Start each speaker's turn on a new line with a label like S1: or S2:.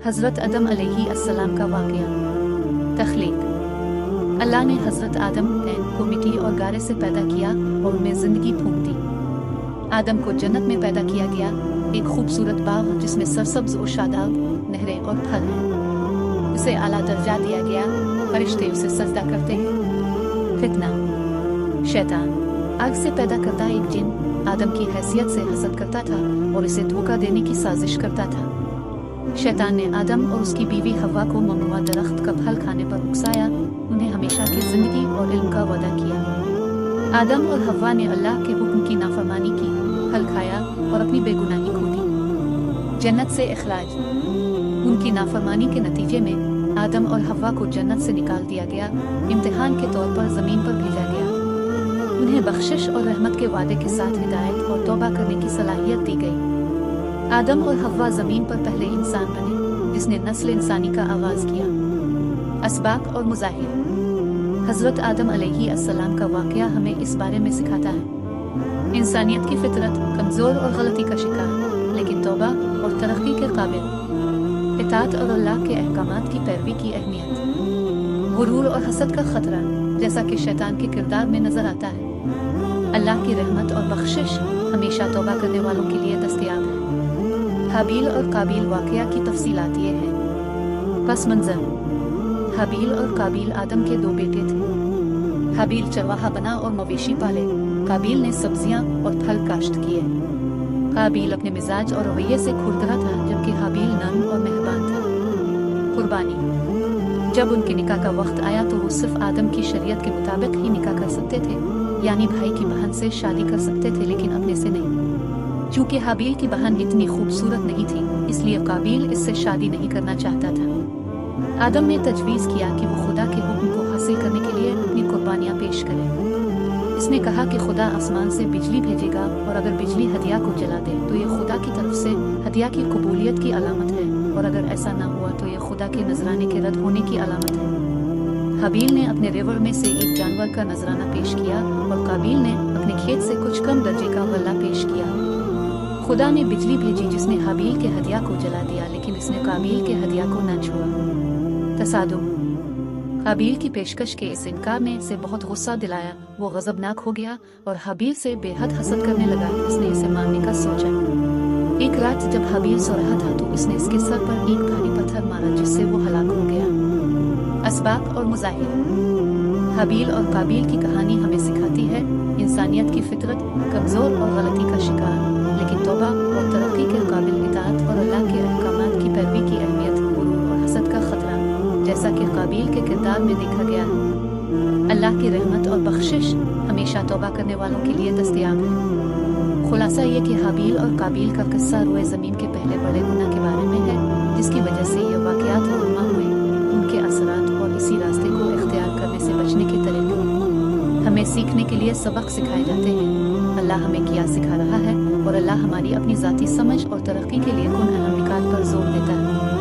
S1: हज़रत आदम अलैहिस्सलाम का वाक़या। तख्लीक। अल्लाह ने हज़रत आदम को मिट्टी और गारे से पैदा किया और उनमें ज़िंदगी फूंक दी। आदम को जन्नत में पैदा किया गया, एक खूबसूरत बाग जिसमें सरसब्ज़ और शादाब नहरें और फल हैं। उसे आला दर्जा दिया गया, फरिश्ते उसे सजदा करते हैं। फितना। शैतान आग से पैदा करता एक जिन आदम की हैसियत से हसद करता था और इसे धोखा देने की साजिश करता था। शैतान ने आदम और उसकी बीवी हव्वा को ममनुआ दरख्त का फल खाने पर उकसाया, उन्हें हमेशा की जिंदगी और इल्म का वादा किया। आदम और हव्वा ने अल्लाह के हुक्म की नाफरमानी की, फल खाया और अपनी बेगुनाही खो दी। जन्नत से इखराज। उनकी नाफरमानी के नतीजे में आदम और हव्वा को जन्नत से निकाल दिया गया, इम्तिहान के तौर पर ज़मीन पर भेजा गया। उन्हें बख्शिश और रहमत के वादे के साथ हिदायत और तौबा करने की सलाहियत दी गई। आदम और हव्वा ज़मीन पर पहले इंसान बने जिसने नस्ल इंसानी का आगाज़ किया। असबाक और मुज़ाहिर। हज़रत आदम अलैहिस्सलाम का वाक़या हमें इस बारे में सिखाता है। इंसानियत की फितरत कमज़ोर और गलती का शिकार, लेकिन तौबा और तरक्की के काबिल। इताअत और अल्लाह के अहकामात की पैरवी की अहमियत। गुरूर और हसद का ख़तरा, जैसा कि शैतान के किरदार में नज़र आता है। अल्लाह की रहमत और बख्शिश हमेशा तौबा करने वालों के लिए दस्तयाब है। हाबील और काबील वाक़या की तफसीलात ये हैं। पस मंज़र। हाबील और काबील आदम के दो बेटे थे। हाबील चरवाहा बना और मवेशी पाले, काबील ने सब्जियां और फल काश्त किए। काबील अपने मिजाज और रवैये से खुरदरा था, जबकि हाबील नर्म और मेहरबान था। कुर्बानी। जब उनके निकाह का वक्त आया तो वो सिर्फ आदम की शरीयत के मुताबिक ही निकाह कर सकते थे, यानी भाई की बहन से शादी कर सकते थे, लेकिन अपने से नहीं। चूँकि हाबील की बहन इतनी खूबसूरत नहीं थी, इसलिए काबील इससे शादी नहीं करना चाहता था। आदम ने तजवीज़ किया कि वो खुदा के हुक्म को हासिल करने के लिए अपनी कुर्बानियाँ पेश करे। इसने कहा कि खुदा आसमान से बिजली भेजेगा और अगर बिजली हदिया को जला दे तो ये खुदा की तरफ से हदिया की कबूलियत की अलामत है, और अगर ऐसा ना हुआ तो ये खुदा के नजराने के रद्द होने की अलामत है। हाबील ने अपने रेवड़ में से एक जानवर का नजराना पेश किया और काबील ने अपने खेत से कुछ कम दर्जे का गल्ला पेश किया। खुदा ने बिजली भेजी जिसने हाबील के हदिया को जला दिया, लेकिन इसने काबील के हदिया को न छुआ। तसादुम। हाबील की पेशकश के इस इनकार ने इसे बहुत गुस्सा दिलाया। वो गजबनाक हो गया और हाबील से बेहद हसद करने लगा। इसने इसे मारने का सोचा। एक रात जब हाबील सो रहा था तो इसने इसके सर पर एक भारी पत्थर मारा, जिससे वो हलाक हो गया। असबाक और मुज़ाहिर। हाबील और काबील की कहानी हमें सिखाती है इंसानियत की फितरत कमज़ोर और गलती का शिकार, लेकिन तौबा और तरक्की के काबिल इताअत और अल्लाह के अहकामात की पैरवी की अहमियत। गुरूर और हसद का खतरा, जैसा कि काबील के किरदार में देखा गया है। अल्लाह की रहमत और बख्शिश हमेशा तौबा करने वालों के लिए दस्तयाब है। खुलासा ये कि हाबील और काबील का किस्सा रोए ज़मीन के पहले बड़े गुनाह के बारे में है, जिसकी वजह से ये वाक़यात रहनुमा हुए, उनके असरात और इसी रास्ते को इख्तियार करने से बचने के तरीके हमें सीखने के लिए सबक सिखाए जाते हैं। अल्लाह हमें क्या सिखा रहा है और अल्लाह हमारी अपनी ज़ाती समझ और तरक्की के लिए कौन अहम निकात पर जोर देता है।